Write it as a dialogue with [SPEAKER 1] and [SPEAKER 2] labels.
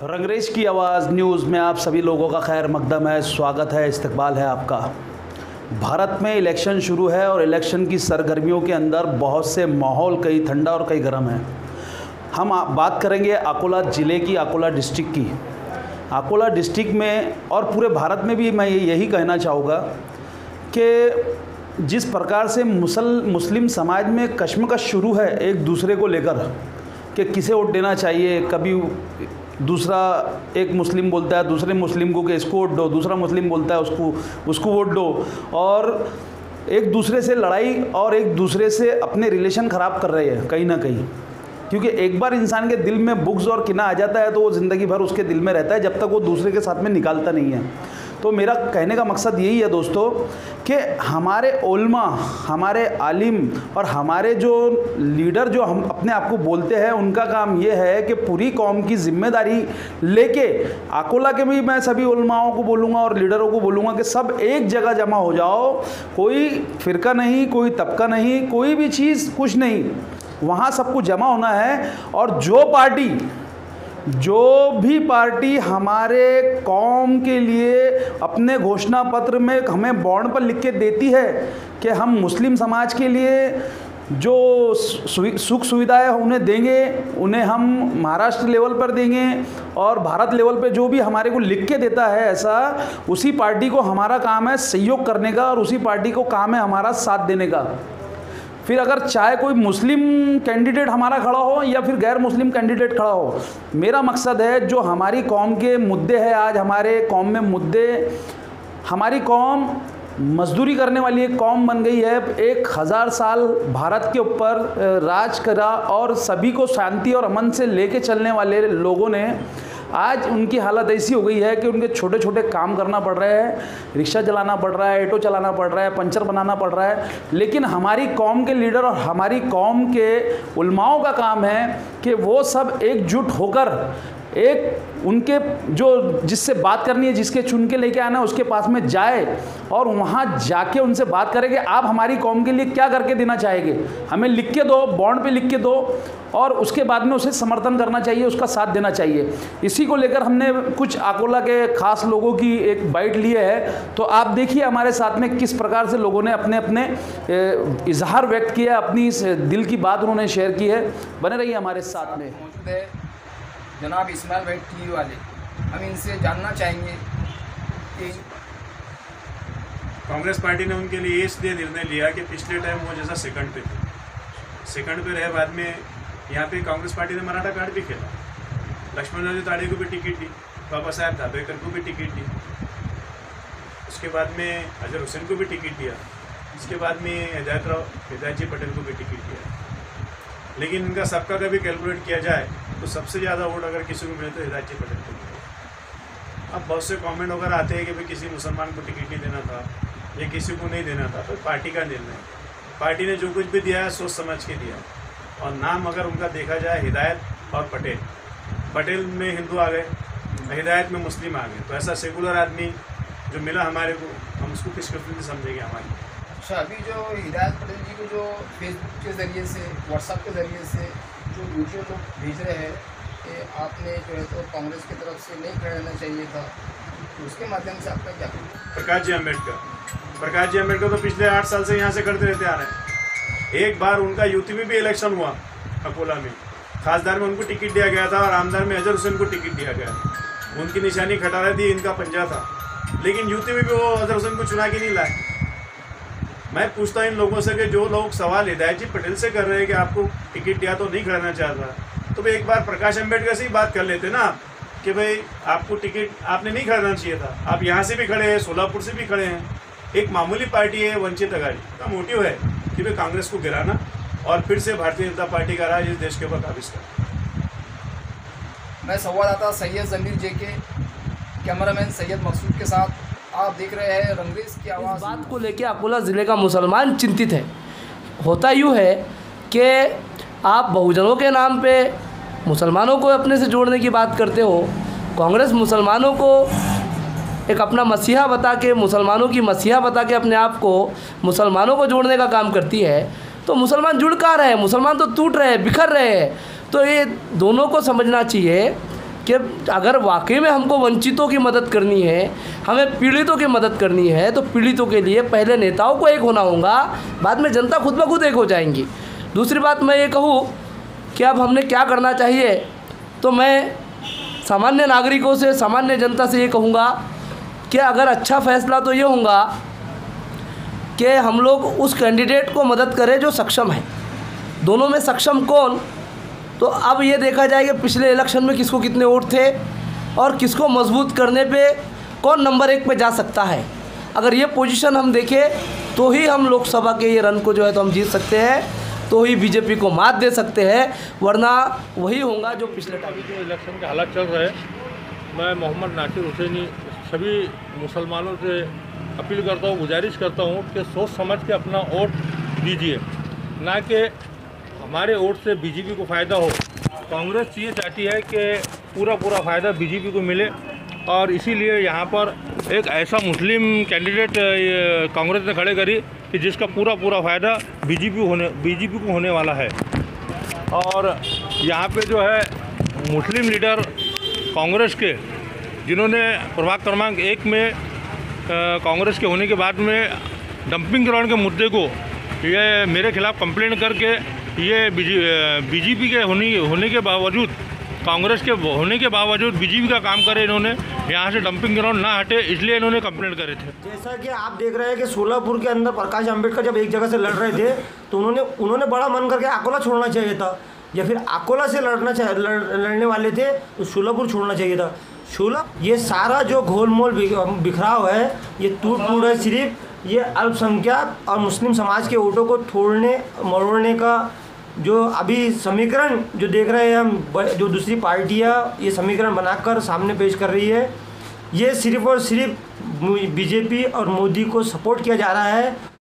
[SPEAKER 1] रंगरेज की आवाज़ न्यूज़ में आप सभी लोगों का खैर मकदम है, स्वागत है, इस्तकबाल है आपका। भारत में इलेक्शन शुरू है और इलेक्शन की सरगर्मियों के अंदर बहुत से माहौल कई ठंडा और कई गर्म है। हम बात करेंगे अकोला ज़िले की, अकोला डिस्ट्रिक्ट की। अकोला डिस्ट्रिक्ट में और पूरे भारत में भी मैं यही कहना चाहूँगा कि जिस प्रकार से मुस्लिम समाज में कश्मकश शुरू है एक दूसरे को लेकर कि किसे वोट देना चाहिए, कभी दूसरा एक मुस्लिम बोलता है दूसरे मुस्लिम को कि इसको वोट दो, दूसरा मुस्लिम बोलता है उसको वोट दो, और एक दूसरे से लड़ाई और एक दूसरे से अपने रिलेशन ख़राब कर रहे हैं कहीं ना कहीं। क्योंकि एक बार इंसान के दिल में बुग़्ज़ और किना आ जाता है तो वो ज़िंदगी भर उसके दिल में रहता है जब तक वो दूसरे के साथ में निकालता नहीं है। तो मेरा कहने का मकसद यही है दोस्तों कि हमारे उलमा, हमारे आलिम और हमारे जो लीडर जो हम अपने आप को बोलते हैं, उनका काम ये है कि पूरी कौम की जिम्मेदारी लेके अकोला के भी मैं सभी उलमाओं को बोलूँगा और लीडरों को बोलूँगा कि सब एक जगह जमा हो जाओ। कोई फ़िरका नहीं, कोई तबका नहीं, कोई भी चीज़ कुछ नहीं, वहाँ सबको जमा होना है। और जो भी पार्टी हमारे कौम के लिए अपने घोषणा पत्र में हमें बॉन्ड पर लिख के देती है कि हम मुस्लिम समाज के लिए जो सुख सुविधाएं उन्हें देंगे, उन्हें हम महाराष्ट्र लेवल पर देंगे और भारत लेवल पे जो भी हमारे को लिख के देता है ऐसा, उसी पार्टी को हमारा काम है सहयोग करने का और उसी पार्टी को काम है हमारा साथ देने का। फिर अगर चाहे कोई मुस्लिम कैंडिडेट हमारा खड़ा हो या फिर गैर मुस्लिम कैंडिडेट खड़ा हो, मेरा मकसद है जो हमारी कौम के मुद्दे हैं, आज हमारे कौम में मुद्दे, हमारी कौम मजदूरी करने वाली एक कौम बन गई है। 1000 साल भारत के ऊपर राज करा और सभी को शांति और अमन से लेके चलने वाले लोगों ने आज उनकी हालत ऐसी हो गई है कि उनके छोटे छोटे काम करना पड़ रहा है, रिक्शा चलाना पड़ रहा है, ऑटो चलाना पड़ रहा है, पंचर बनाना पड़ रहा है। लेकिन हमारी कौम के लीडर और हमारी कौम के उलमाओं का काम है कि वो सब एकजुट होकर एक उनके जो जिससे बात करनी है, जिसके चुन के लेके आना है, उसके पास में जाए और वहाँ जाके उनसे बात करें कि आप हमारी कौम के लिए क्या करके देना चाहेंगे, हमें लिख के दो, बॉन्ड पे लिख के दो, और उसके बाद में उसे समर्थन करना चाहिए, उसका साथ देना चाहिए। इसी को लेकर हमने कुछ अकोला के खास लोगों की एक बाइट ली है। तो आप देखिए हमारे साथ में किस प्रकार से लोगों ने अपने अपने इजहार व्यक्त किया, अपनी दिल की बात उन्होंने शेयर की है। बने रहिए हमारे साथ में।
[SPEAKER 2] मौजूद है जनाब इस्माइल भाई टीवी वाले, हम इनसे जानना चाहेंगे कि
[SPEAKER 3] कांग्रेस पार्टी ने उनके लिए इसलिए निर्णय लिया कि पिछले टाइम वो जैसा सेकंड पे थे, सेकंड पे रहे, बाद में यहाँ पे कांग्रेस पार्टी ने मराठा कार्ड भी खेला, लक्ष्मण ताड़े को भी टिकट दी, बाबा साहब धाबेकर को भी टिकट दी, उसके बाद में अजहर हुसैन को भी टिकट दिया, इसके बाद में हिदायत जी पटेल को भी टिकट दिया। लेकिन इनका सबका का भी कैलकुलेट किया जाए तो सबसे ज़्यादा वोट अगर किसी को मिले तो हिदायत जी पटेल को मिले। अब बहुत से कमेंट वगैरह आते हैं कि भाई किसी मुसलमान को टिकट नहीं देना था या किसी को नहीं देना था, तो पार्टी का निर्णय, पार्टी ने जो कुछ भी दिया है सोच समझ के दिया। और नाम अगर उनका देखा जाए हिदायत और पटेल, पटेल में हिंदू आ गए, हिदायत में मुस्लिम आ गए, तो ऐसा सेकुलर आदमी जो मिला हमारे को, हम उसको किस किस्म से समझेंगे हमारी।
[SPEAKER 2] अच्छा, अभी जो हिदायत पटेल जी को जो फेसबुक के ज़रिए से, व्हाट्सएप के ज़रिए से जो वीडियो लोग भेज रहे हैं कि आपने जो है तो कांग्रेस की तरफ से नहीं खड़ा रहना चाहिए था, तो उसके माध्यम से आपका क्या?
[SPEAKER 3] प्रकाश जी अम्बेडकर तो पिछले 8 साल से यहाँ से करते रहते आ रहे हैं। एक बार उनका यूपी में भी इलेक्शन हुआ, अकोला में खासदार में उनको टिकट दिया गया था और आमदार में अजहर हुसैन को टिकट दिया गया था। उनकी निशानी खटारा थी, इनका पंजा था, लेकिन यूपी में भी वो अजहर हुसैन को चुना के नहीं लाए। मैं पूछता इन लोगों से कि जो लोग सवाल हिदायत जी पटेल से कर रहे हैं कि आपको टिकट दिया तो नहीं खड़ाना चाहता, तो भाई एक बार प्रकाश अम्बेडकर से ही बात कर लेते ना कि भाई आपको टिकट आपने नहीं खड़ाना चाहिए था। आप यहाँ से भी खड़े हैं, सोलापुर से भी खड़े हैं, एक मामूली पार्टी है वंचित अघाड़ी का मोटिव है कि भाई कांग्रेस को गिराना और फिर से भारतीय जनता पार्टी का राज इस देश के ऊपर काबिज करना।
[SPEAKER 2] मैं संवाददाता सैयद जमीर जेके, कैमरामैन सैयद मकसूद के साथ आप देख रहे हैं रंगरेज की आवाज़।
[SPEAKER 4] इस बात को लेकर अकोला ज़िले का मुसलमान चिंतित है। होता यूँ है कि आप बहुजनों के नाम पे मुसलमानों को अपने से जोड़ने की बात करते हो। कांग्रेस मुसलमानों को एक अपना मसीहा बता के, मुसलमानों की मसीहा बता के अपने आप को मुसलमानों को जोड़ने का काम करती है। तो मुसलमान जुड़ कहाँ रहे हैं, मुसलमान तो टूट रहे हैं, बिखर रहे हैं। तो ये दोनों को समझना चाहिए कि अगर वाकई में हमको वंचितों की मदद करनी है, हमें पीड़ितों की मदद करनी है, तो पीड़ितों के लिए पहले नेताओं को एक होना होगा, बाद में जनता खुद ब खुद एक हो जाएंगी। दूसरी बात मैं ये कहूँ कि अब हमने क्या करना चाहिए, तो मैं सामान्य नागरिकों से, सामान्य जनता से ये कहूँगा कि अगर अच्छा फ़ैसला तो ये होगा कि हम लोग उस कैंडिडेट को मदद करें जो सक्षम है। दोनों में सक्षम कौन, तो अब ये देखा जाए कि पिछले इलेक्शन में किसको कितने वोट थे और किसको मजबूत करने पे कौन नंबर 1 पे जा सकता है। अगर ये पोजीशन हम देखें तो ही हम लोकसभा के ये रन को जो है तो हम जीत सकते हैं, तो ही बीजेपी को मात दे सकते हैं, वरना वही होगा जो पिछले टाइम
[SPEAKER 5] जो इलेक्शन के हालात चल रहे हैं। मैं मोहम्मद नासिर हुसैनी सभी मुसलमानों से अपील करता हूँ, गुजारिश करता हूँ कि सोच समझ के अपना वोट दीजिए, ना कि हमारे वोट से बीजेपी को फ़ायदा हो। कांग्रेस ये चाहती है कि पूरा फ़ायदा बीजेपी को मिले, और इसीलिए यहाँ पर एक ऐसा मुस्लिम कैंडिडेट कांग्रेस ने खड़े करी कि जिसका पूरा फ़ायदा बीजेपी को होने वाला है। और यहाँ पे जो है मुस्लिम लीडर कांग्रेस के, जिन्होंने प्रभाग क्रमांक 1 में कांग्रेस के होने के बाद में डंपिंग ग्राउंड के मुद्दे को ये मेरे खिलाफ कंप्लेंट करके ये बीजेपी के होने के बावजूद, कांग्रेस के होने के बावजूद बीजेपी का काम करे इन्होंने, यहाँ से डंपिंग ग्राउंड ना हटे, इसलिए इन्होंने कंप्लेंट करे थे।
[SPEAKER 6] जैसा कि आप देख रहे हैं कि सोलापुर के अंदर प्रकाश अंबेडकर जब एक जगह से लड़ रहे थे तो उन्होंने बड़ा मन करके अकोला छोड़ना चाहिए था, या फिर अकोला से लड़ने वाले थे तो सोलापुर छोड़ना चाहिए था। ये सारा जो घोलमोल बिखराव है, ये टूट है सिर्फ ये अल्पसंख्यक और मुस्लिम समाज के वोटों को तोड़ने मरोड़ने का जो अभी समीकरण जो देख रहे हैं हम, जो दूसरी पार्टियां ये समीकरण बनाकर सामने पेश कर रही है, ये सिर्फ और सिर्फ बीजेपी और मोदी को सपोर्ट किया जा रहा है।